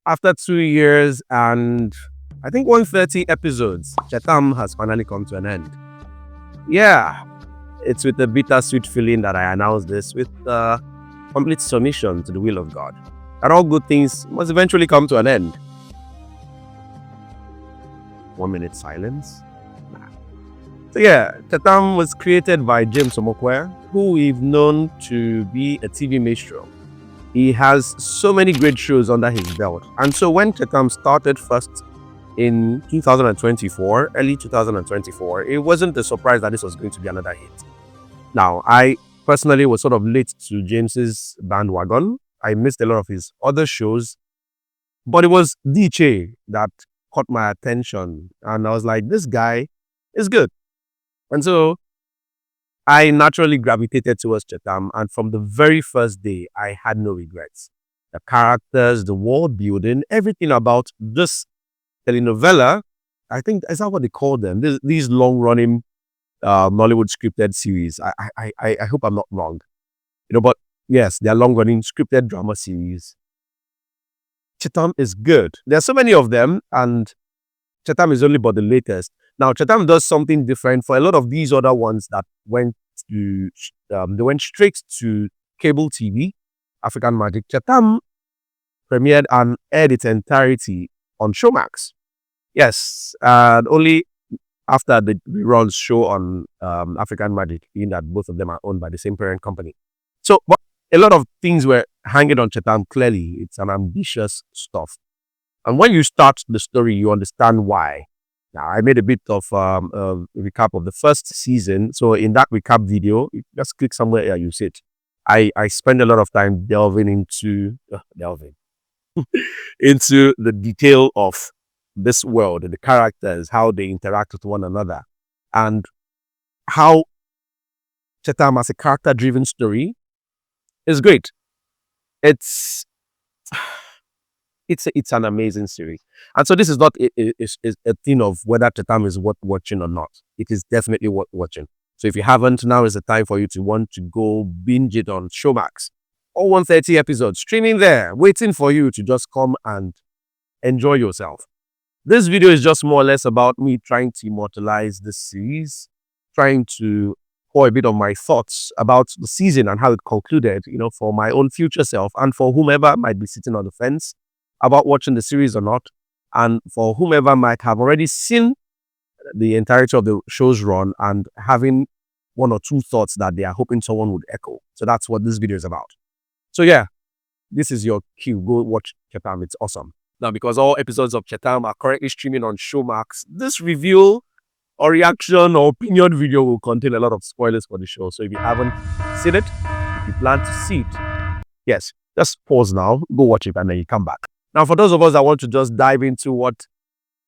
After 2 years and I think 130 episodes, Chetam has finally come to an end. Yeah, it's with a bittersweet feeling that I announce this with complete submission to the will of God. And all good things must eventually come to an end. 1 minute silence. So yeah, Chetam was created by James Omokwe, who we've known to be a TV minstrel. He has so many great shows under his belt. And so when Chetam started first in 2024, early 2024, it wasn't a surprise that this was going to be another hit. Now, I personally was sort of late to James's bandwagon. I missed a lot of his other shows, but it was DJ that caught my attention. And I was like, this guy is good. And so I naturally gravitated towards Chetam, and from the very first day, I had no regrets. The characters, the world building, everything about this telenovela, I think, is that what they call them? These long-running Nollywood scripted series. I hope I'm not wrong. But yes, they are long-running scripted drama series. Chetam is good. There are so many of them, and Chetam is only but the latest. Now, Chetam does something different for a lot of these other ones that went to, they went straight to cable TV, African Magic. Chetam premiered and aired its entirety on Showmax. Yes, and only after the reruns show on African Magic, being that both of them are owned by the same parent company. So, but a lot of things were hanging on Chetam. Clearly, it's an ambitious stuff. And when you start the story, you understand why. Now, I made a bit of a recap of the first season. So in that recap video, you just click somewhere here, you see it. I spend a lot of time delving into into the detail of this world and the characters, how they interact with one another, and how Chetam as a character-driven story is great. It's an amazing series. And so this is not a thing of whether Chetam is worth watching or not. It is definitely worth watching. So if you haven't, now is the time for you to want to go binge it on Showmax. All 130 episodes streaming there, waiting for you to just come and enjoy yourself. This video is just more or less about me trying to immortalize this series, trying to pour a bit of my thoughts about the season and how it concluded, for my own future self and for whomever might be sitting on the fence about watching the series or not, and for whomever might have already seen the entirety of the show's run and having one or two thoughts that they are hoping someone would echo. So that's what this video is about. So yeah, this is your cue. Go watch Chetam. It's awesome. Now, because all episodes of Chetam are currently streaming on Showmax, this review or reaction or opinion video will contain a lot of spoilers for the show. So if you haven't seen it, if you plan to see it, yes, just pause now, go watch it, and then you come back. Now, for those of us that want to just dive into what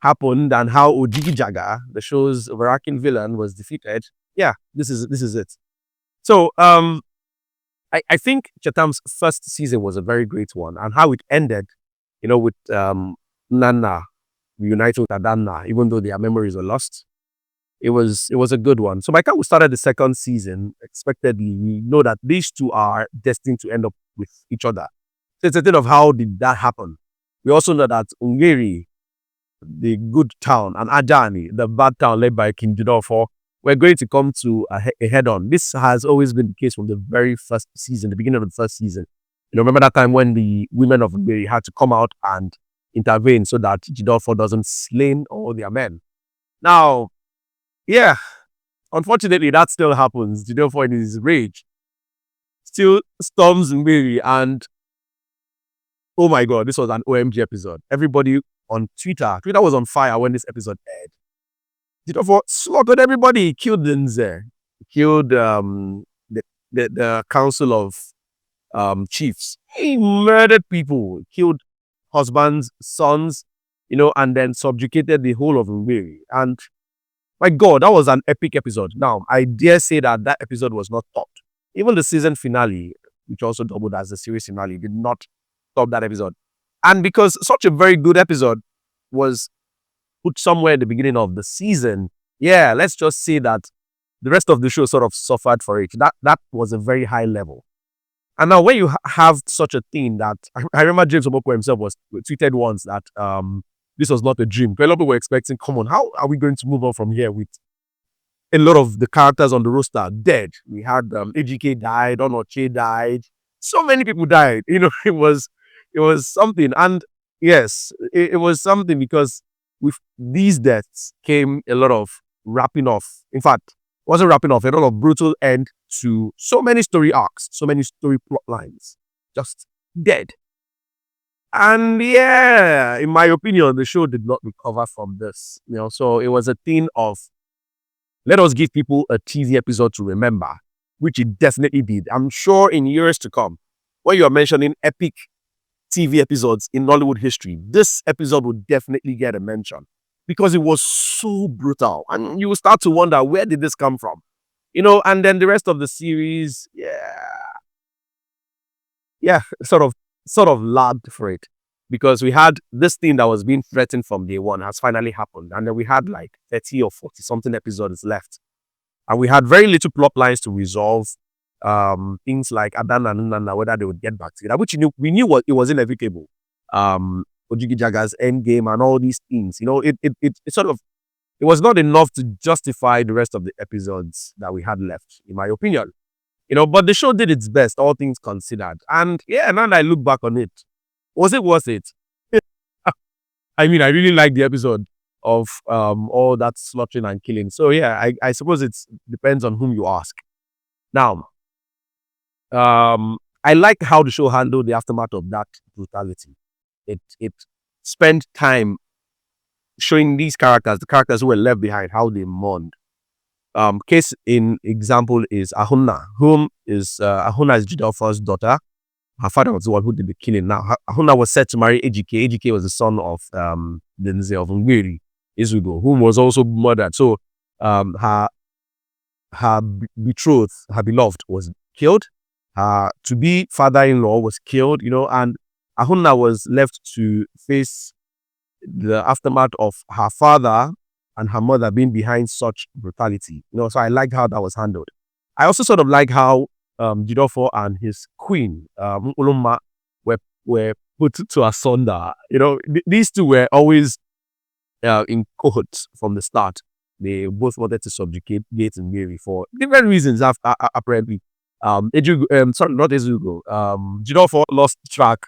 happened and how Ojigi Jaga, the show's overarching villain, was defeated, yeah, this is it. So, I think Chetam's first season was a very great one, and how it ended, with Nana reuniting with Adana, even though their memories were lost, it was a good one. So by the time we started the second season, expectedly, we know that these two are destined to end up with each other. So it's a thing of how did that happen. We also know that Ungeri, the good town, and Ajani, the bad town led by King Jidofo, we're going to come to a head-on. This has always been the case from the very first season, the beginning of the first season. Remember that time when the women of Ungeri had to come out and intervene so that Jidofo doesn't slay all their men. Now, yeah, unfortunately, that still happens. Jidofo in his rage still storms Ungeri, and oh my God, this was an OMG episode. Everybody on Twitter was on fire when this episode aired. Jidofo slaughtered everybody. He killed Rinzy. He killed the council of chiefs. He murdered people. He killed husbands, sons, and then subjugated the whole of Ungeri. And my God, that was an epic episode. Now, I dare say that episode was not topped. Even the season finale, which also doubled as the series finale, did not top that episode. And because such a very good episode was put somewhere in the beginning of the season, yeah, let's just say that the rest of the show sort of suffered for it. That was a very high level. And now when you have such a thing that I remember James Omoko himself was tweeted once that this was not a dream. A lot of people were expecting, come on, how are we going to move on from here with a lot of the characters on the roster dead? We had AGK died, Onoche died, so many people died. It was something. And yes, it was something because with these deaths came a lot of wrapping off. In fact, it wasn't wrapping off, a lot of brutal end to so many story arcs, so many story plot lines, just dead. And yeah, in my opinion, the show did not recover from this. So it was a thing of let us give people a TV episode to remember, which it definitely did. I'm sure in years to come, when you're mentioning epic TV episodes in Nollywood history, this episode would definitely get a mention because it was so brutal. And you will start to wonder, where did this come from? And then the rest of the series, yeah, sort of lagged for it because we had this thing that was being threatened from day one has finally happened. And then we had like 30 or 40 something episodes left. And we had very little plot lines to resolve. Things like Adan and Nana, whether they would get back together, which we knew what it was inevitable. Ojigi Jaga's endgame and all these things. It was not enough to justify the rest of the episodes that we had left, in my opinion. But the show did its best, all things considered. And yeah, now that I look back on it, was it worth it? I mean, I really like the episode of all that slaughtering and killing. So yeah, I suppose it depends on whom you ask. Now, I like how the show handled the aftermath of that brutality. It spent time showing these characters, the characters who were left behind, how they mourned. Case in example is Ahuna, whom is Ahuna is Jidelfa's daughter. Her father was the one who did the killing. Now, Ahuna was set to marry Ejike. Ejike was the son of Nze of Ngweri, Izugo, whom was also murdered. So, her betrothed, her beloved, was killed. Her to-be father-in-law was killed. And Ahuna was left to face the aftermath of her father and her mother being behind such brutality. So I liked how that was handled. I also sort of like how Jidofo and his queen, Uluma, were put to asunder. These two were always in cohorts from the start. They both wanted to subjugate Gates and Mary for different reasons, apparently. Sorry, not Ezugo. Jidofo lost track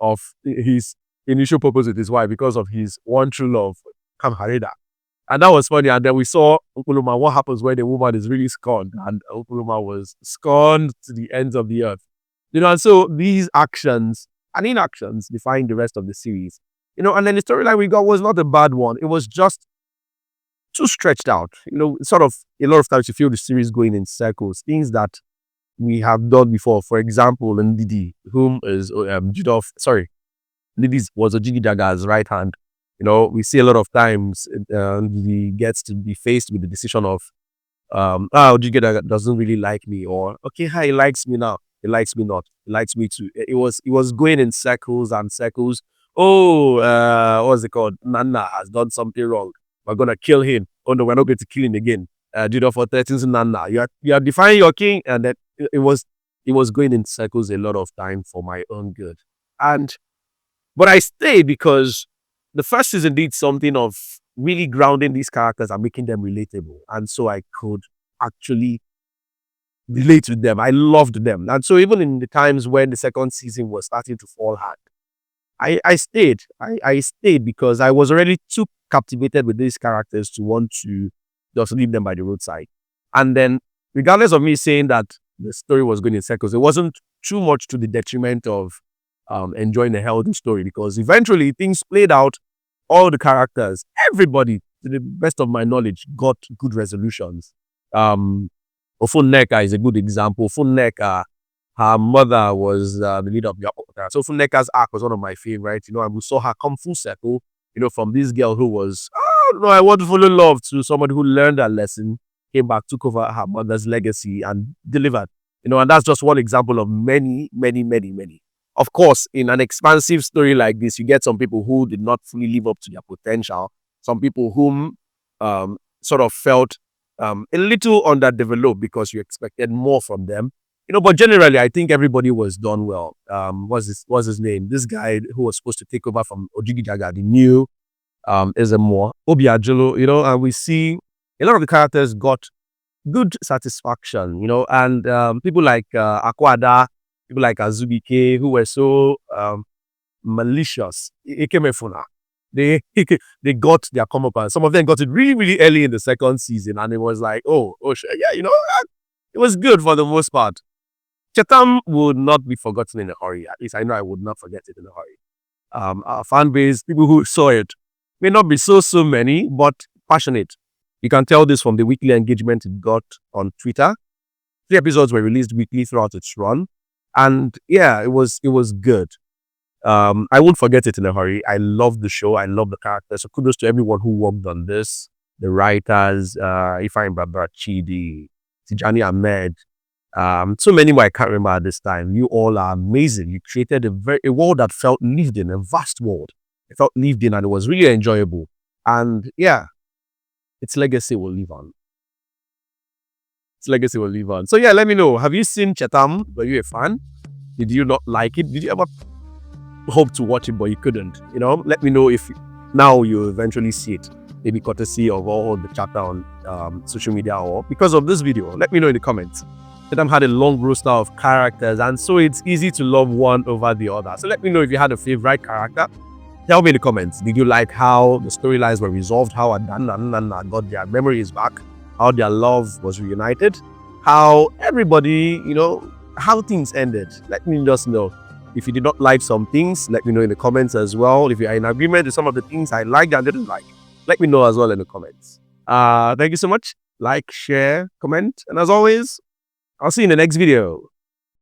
of his initial purpose with his wife because of his one true love, Kamhareda. And that was funny. And then we saw Ukuluma, what happens when a woman is really scorned. And Ukuluma was scorned to the ends of the earth. And so these actions and inactions define the rest of the series. And then the storyline we got was not a bad one. It was just too stretched out. Sort of a lot of times you feel the series going in circles, things that we have done before. For example, Ndidi, whom is Ndidi was Ojigi Jaga's right hand. We see a lot of times he gets to be faced with the decision of, Ojigi doesn't really like me, or okay, hi, he likes me now, he likes me not, he likes me too. It was going in circles and circles. Oh, what's it called? Nana has done something wrong. We're gonna kill him. Oh no, we're not going to kill him again. For 13 Nana, you are defying your king, and then it was going in circles a lot of time for my own good. But I stayed because the first season did something of really grounding these characters and making them relatable. And so I could actually relate with them. I loved them. And so even in the times when the second season was starting to fall hard, I stayed. I stayed because I was already too captivated with these characters to want to just leave them by the roadside. And then, regardless of me saying that the story was going in circles, it wasn't too much to the detriment of enjoying a healthy story, because eventually things played out. All the characters, everybody, to the best of my knowledge, got good resolutions. Ofuneka is a good example. Ofuneka, her mother was the leader of the upper. So Ofuneka's arc was one of my favorites. And we saw her come full circle, from this girl who was, I want to follow love, to somebody who learned a lesson, came back, took over her mother's legacy and delivered. And that's just one example of many, many, many, many. Of course, in an expansive story like this, you get some people who did not fully live up to their potential. Some people whom sort of felt a little underdeveloped because you expected more from them. But generally, I think everybody was done well. What's his name? This guy who was supposed to take over from Ojigi Jaga, the new is a more Obi Ajulu, and we see a lot of the characters got good satisfaction, and people like Akwada, people like Azubike, who were so malicious. Ikemefuna. They they got their comeuppance. Some of them got it really, really early in the second season, and it was like, oh, yeah, it was good for the most part. Chetam would not be forgotten in a hurry. At least I know I would not forget it in a hurry. Our fan base, people who saw it, may not be so many, but passionate. You can tell this from the weekly engagement it got on Twitter. 3 episodes were released weekly throughout its run, and yeah, it was good. I won't forget it in a hurry. I love the show. I love the characters. So kudos to everyone who worked on this. The writers, Ifeanyi Babachidi, Tijani Ahmed, so many more I can't remember at this time. You all are amazing. You created a world that felt lived in, a vast world. It felt lived in, and it was really enjoyable. And yeah, its legacy will live on. Its legacy will live on. So yeah, let me know. Have you seen Chetam? Were you a fan? Did you not like it? Did you ever hope to watch it but you couldn't? Let me know if now you eventually see it. Maybe courtesy of all the chatter on social media or because of this video. Let me know in the comments. Chetam had a long roster of characters, and so it's easy to love one over the other. So let me know if you had a favorite character. Tell me in the comments. Did you like how the storylines were resolved? How Adan and Nana got their memories back? How their love was reunited? How everybody, how things ended? Let me just know. If you did not like some things, let me know in the comments as well. If you are in agreement with some of the things I liked and didn't like, let me know as well in the comments. Thank you so much. Like, share, comment, and as always, I'll see you in the next video.